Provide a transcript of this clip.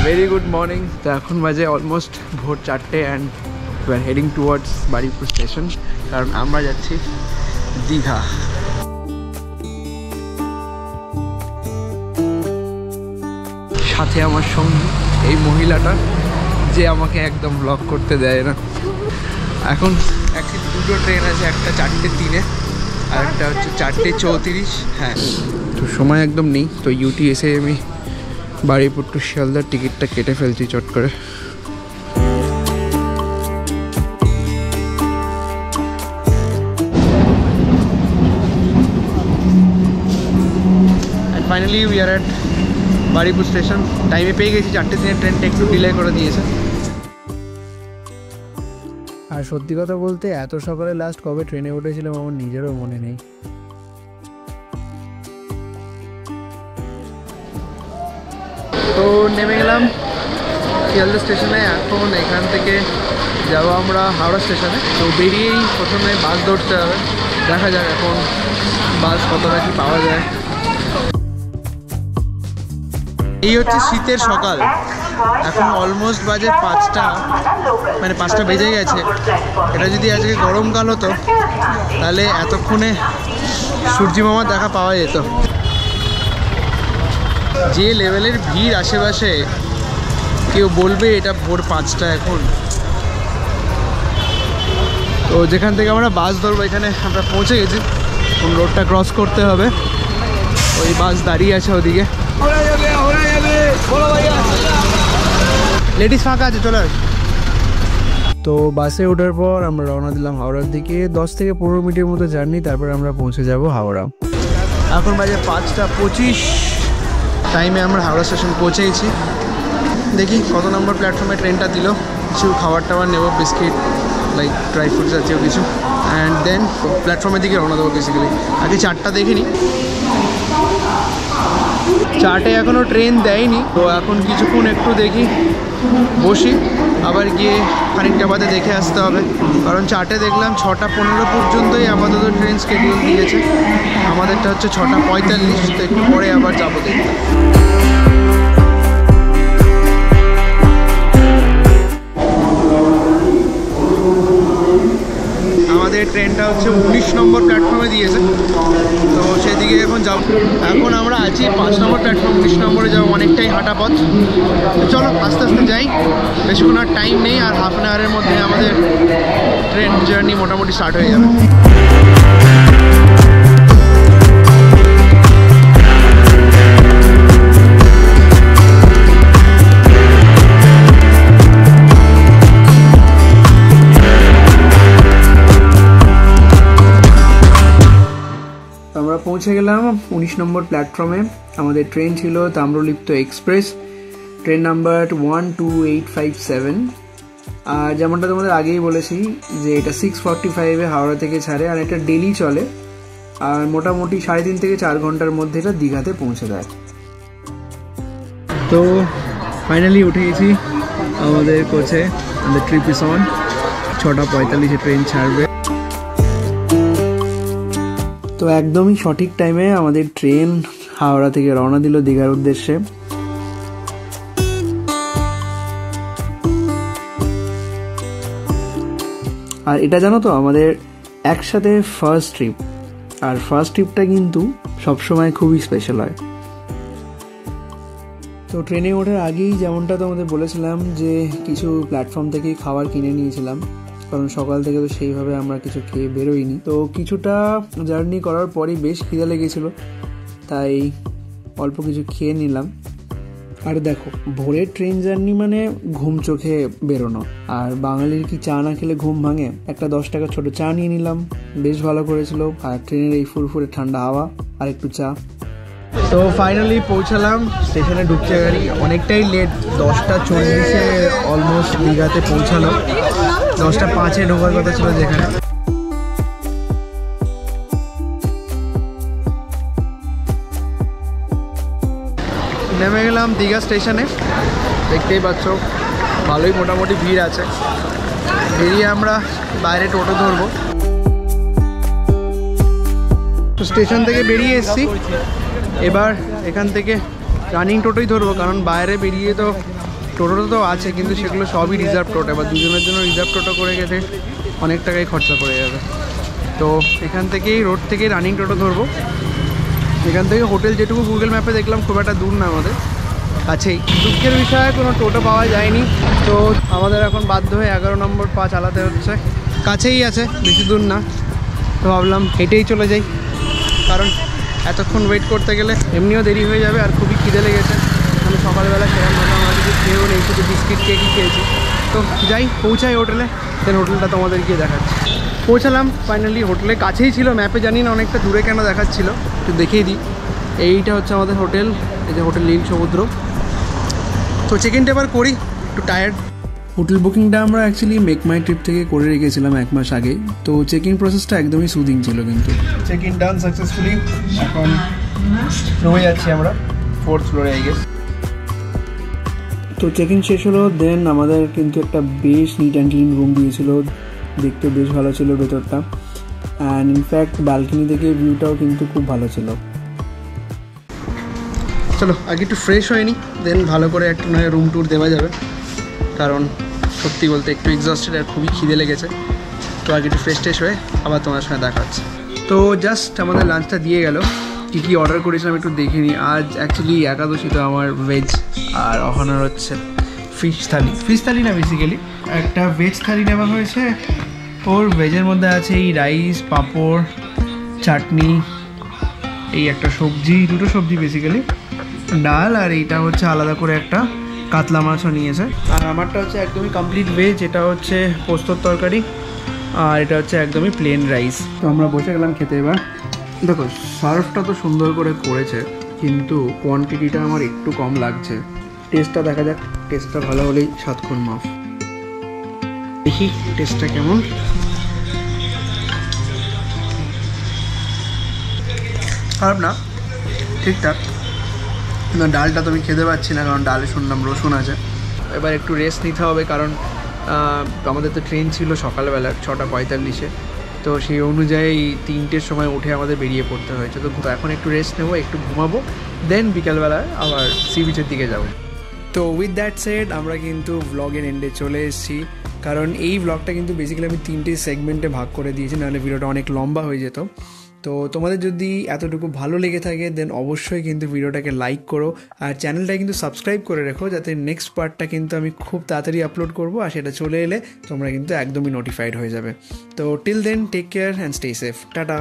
Very good morning. তো এখন বাজে অলমোস্ট ভোর 4টে and we are heading towards Baruipur station, কারণ আমরা যাচ্ছি দীঘা। সাথে আমার সঙ্গী এই মহিলাটা, যে আমাকে একদম ব্লগ করতে দেয় না। এখন অ্যাকচুয়ালি দুটো ট্রেন আছে, একটা 4:03 আর একটা হচ্ছে 4:34। হ্যাঁ, তো সময় একদম নেই। তো ইউটিএসে আমি বারুইপুর টু শিয়ালদার টিকিটটা কেটে ফেলছি চট করে। And finally we are at Baruipur station. টাইমে পেয়ে গেছি, 4:03 ট্রেনটা একটু ডিলে করে দিয়েছে। আর সত্যি কথা বলতে এত সকালে লাস্ট কবে ট্রেনে উঠেছিলাম আমার নিজেরও মনে নেই। তো নেমে গেলাম শিয়ালদা স্টেশনে। এখন এখান থেকে যাবো আমরা হাওড়া স্টেশনে। তো বেরিয়েই প্রথমে বাস ধরতে হবে, দেখা যাক এখন বাস কতটা কি পাওয়া যায়। এই হচ্ছে শীতের সকাল, এখন অলমোস্ট বাজে 5টা, মানে 5টা বেজে গেছে। এটা যদি আজকে গরমকাল হতো তাহলে এতক্ষণে সূর্যি মামার দেখা পাওয়া যেত। যে লেভেলের ভিড় আশেপাশে, কেউ বলবে এটা ভোর 5টা এখন। তো যেখান থেকে আমরা বাস ধরবো এখানে আমরা পৌঁছে গেছি। কোন রোডটা ক্রস করতে হবে, ওই বাস দাঁড়িয়ে আছে ওদিকে। লেডিস ফাঁকা আছে, চলে আস। তো বাসে ওঠার পর আমরা রওনা দিলাম হাওড়ার দিকে। 10 থেকে 15 মিনিটের মতো জার্নি, তারপর আমরা পৌঁছে যাব হাওড়া। এখন বাজে 5:25। টাইমে আমরা হাওড়া স্টেশন পৌঁছে গেছি। দেখি কত নম্বর প্ল্যাটফর্মে ট্রেনটা দিল। কিছু খাবার টাবার নেবো, বিস্কিট লাইক ড্রাই ফ্রুটস জাতীয় কিছু, অ্যান্ড দেন প্ল্যাটফর্মের দিকে রওনা দেবো বেসিক্যালি। আগে চারটা দেখিনি, 4টে এখনও ট্রেন দেয়নি। তো এখন কিছুক্ষণ একটু দেখি, বসি, আবার গিয়ে খানিকটা বাদে দেখে আসতে হবে। কারণ 4টে দেখলাম 6:15 পর্যন্তই আপাতত ট্রেন স্কেডিউল দিয়েছে। আমাদেরটা হচ্ছে 6:45, তো একটু পরে আবার যাবো দেখতে। আমাদের ট্রেনটা হচ্ছে 19 নম্বর প্ল্যাটফর্মে দিয়েছে, তো সেদিকে এখন যাব। এখন আমরা আছি 5 নম্বর প্ল্যাটফর্ম, 19 নম্বরে যাবো, অনেকটাই হাঁটা পথ। চলো আস্তে আস্তে যাই, বেশিক্ষণ আর টাইম নেই। আর হাফ অ্যান আওয়ারের মধ্যে আমাদের ট্রেন জার্নি মোটামুটি স্টার্ট হয়ে যাবে। আমরা পৌঁছে গেলাম 19 নম্বর প্ল্যাটফর্মে। আমাদের ট্রেন ছিল তাম্রলিপ্ত এক্সপ্রেস, ট্রেন নাম্বার 12857। আর যেমনটা তোমাদের আগেই বলেছি যে এটা 6:45-এ হাওড়া থেকে ছাড়ে, আর এটা ডেলি চলে। আর মোটামুটি 3.5 থেকে 4 ঘন্টার মধ্যে এটা দীঘাতে পৌঁছে দেয়। তো ফাইনালি উঠে গেছি আমাদের কোচে। আমাদের ট্রিপ ইজ অন। 6:45-এ ট্রেন ছাড়বে। তো একদমই সঠিক টাইমে আমাদের ট্রেন হাওড়া থেকে রওনা দিল দীঘার উদ্দেশ্যে। আর এটা জানো তো আমাদের একসাথে ফার্স্ট ট্রিপ, আর ফার্স্ট ট্রিপটা কিন্তু সবসময় খুবই স্পেশাল হয়। তো ট্রেনে ওঠার আগেই যেমনটা তোমাদের বলেছিলাম যে কিছু প্ল্যাটফর্ম থেকে খাবার কিনে নিয়েছিলাম, কারণ সকাল থেকে তো সেইভাবে আমরা কিছু খেয়ে বেরোইনি। তো কিছুটা জার্নি করার পরই বেশ খিদে লেগেছিলো, তাই অল্প কিছু খেয়ে নিলাম। আর দেখো, ভোরের ট্রেন জার্নি মানে ঘুম চোখে বেরোনো, আর বাঙালির কি চা না খেলে ঘুম ভাঙে। একটা 10 টাকা ছোট চা নিয়ে নিলাম, বেশ ভালো করেছিল। আর ট্রেনের এই ফুরফুরে ঠান্ডা হাওয়া আর একটু চা। তো ফাইনালি পৌঁছালাম স্টেশনে, ঢুকছে গাড়ি। অনেকটাই লেট, 10:40-এ অলমোস্ট দীঘাতে পৌঁছালো। 10:05-এ ঢোকার কথা ছিল যেখানে। নেমে গেলাম দীঘা স্টেশনে। দেখতেই পাচ্ছ ভালোই মোটামুটি ভিড় আছে। বেরিয়ে আমরা বাইরে টোটো ধরবো। তো স্টেশন থেকে বেরিয়ে এসেছি, এবার এখান থেকে রানিং টোটোই ধরবো, কারণ বাইরে বেরিয়ে তো টোটো তো আছে, কিন্তু সেগুলো সবই রিজার্ভ টোটো। এবার দুজনের জন্য রিজার্ভ টোটো করে গেলে অনেক টাকাই খরচা পড়ে যাবে। তো এখান থেকেই রোড থেকেই রানিং টোটো ধরবো। এখান থেকে হোটেল যেটুকু গুগল ম্যাপে দেখলাম খুব একটা দূর না, আমাদের কাছেই। দুঃখের বিষয়ে কোনো টোটো পাওয়া যায়নি, তো আমাদের এখন বাধ্য হয়ে 11 নম্বর পা চালাতে হচ্ছে। কাছেই আছে, বেশি দূর না। তো ভাবলাম হেঁটেই চলে যাই, কারণ এতক্ষণ ওয়েট করতে গেলে এমনিও দেরি হয়ে যাবে, আর খুবই খিদে লেগেছে। মানে সকালবেলা সেরকমভাবে আমরা কিছু খেয়েও নেই, শুধু বিস্কিট কেকই খেয়েছি। তো যাই, পৌঁছাই হোটেলে, দেন হোটেলটা তোমাদের গিয়ে দেখাচ্ছি। পৌঁছালাম ফাইনালি, হোটেলের কাছেই ছিল, ম্যাপে জানি না অনেকটা দূরে কেন দেখাচ্ছিল, একটু দেখিয়ে দিই। এইটা হচ্ছে আমাদের হোটেল, এই যে হোটেল নীল সমুদ্র। তো চেক ইনটা এবার করি, একটু টায়ার্ড। হোটেল বুকিংটা আমরা অ্যাকচুয়ালি মেক মাই ট্রিপ থেকে করে রেখেছিলাম 1 মাস আগে। তো চেক ইন প্রসেসটা একদমই সুদিং ছিল, কিন্তু চেক ইন ডান সাকসেসফুলি। এখন রয়ে যাচ্ছি আমরা 4th ফ্লোরে, আই গেস। তো চেক ইন শেষ হলো, দেন আমাদের কিন্তু একটা বেশ নিট অ্যান্ড ক্লিন রুম দিয়েছিল, দেখতে বেশ ভালো ছিল ভেতরটা। অ্যান্ড ইনফ্যাক্ট ব্যালকনি থেকে ভিউটাও কিন্তু খুব ভালো ছিল। চলো আগে একটু ফ্রেশ হয়নি, দেন ভালো করে একটা নয় রুম ট্যুর দেওয়া যাবে, কারণ সত্যি বলতে একটু এক্সস্টেড আর খুবই খিদে লেগেছে। তো আগে একটু ফ্রেশ ট্রেশ হয়ে আবার তোমার সঙ্গে দেখা হচ্ছে। তো জাস্ট আমাদের লাঞ্চটা দিয়ে গেল। কী কী অর্ডার করেছিলাম একটু দেখে নিই। আজ অ্যাকচুয়ালি একাদশী, তো আমার ভেজ, আর অহনার হচ্ছে ফিশ থালি না, বেসিক্যালি একটা ভেজ থালি নেওয়া হয়েছে। ওর ভেজের মধ্যে আছে এই রাইস, পাঁপড়, চাটনি, এই একটা সবজি, দুটো সবজি বেসিক্যালি, ডাল, আর এইটা হচ্ছে আলাদা করে একটা কাতলা মাছও নিয়েছে। আর আমারটা হচ্ছে একদমই কমপ্লিট ভেজ, এটা হচ্ছে পোস্তর তরকারি, আর এটা হচ্ছে একদমই প্লেন রাইস। তো আমরা বসে গেলাম খেতে। এবার দেখো, সার্ভটা তো সুন্দর করে করেছে, কিন্তু কোয়ান্টিটিটা আমার একটু কম লাগছে। টেস্টটা দেখা যাক, টেস্টটা ভালো হলেই 7 খুন মাফ। দেখি টেস্টটা কেমন। খারাপ না, ঠিকঠাক। না, ডালটা তো আমি খেতে পাচ্ছি না, কারণ ডালে শুনলাম রসুন আছে। এবার একটু রেস্ট নিতে হবে, কারণ আমাদের তো ট্রেন ছিল সকালবেলা 6:45-এ। তো সেই অনুযায়ী 3টের সময় উঠে আমাদের বেরিয়ে পড়তে হয়েছে। তো এখন একটু রেস্ট নেবো, একটু ঘুমাবো, দেন বিকালবেলায় আবার সি বিচের দিকে যাবো। তো উইথ দ্যাট সেড আমরা কিন্তু ব্লগের এন্ডে চলে এসেছি, কারণ এই ব্লগটা কিন্তু বেসিক্যালি আমি 3টে সেগমেন্টে ভাগ করে দিয়েছি, নাহলে ভিডিওটা অনেক লম্বা হয়ে যেত। তো তোমাদের যদি এতটুকু ভালো লেগে থাকে, দেন অবশ্যই কিন্তু ভিডিওটাকে লাইক করো, আর চ্যানেলটা কিন্তু সাবস্ক্রাইব করে রেখো, যাতে নেক্সট পার্টটা কিন্তু আমি খুব তাড়াতাড়ি আপলোড করবো, আর সেটা চলে এলে তোমরা কিন্তু একদমই নোটিফাইড হয়ে যাবে। তো till then, take care and stay safe, tata.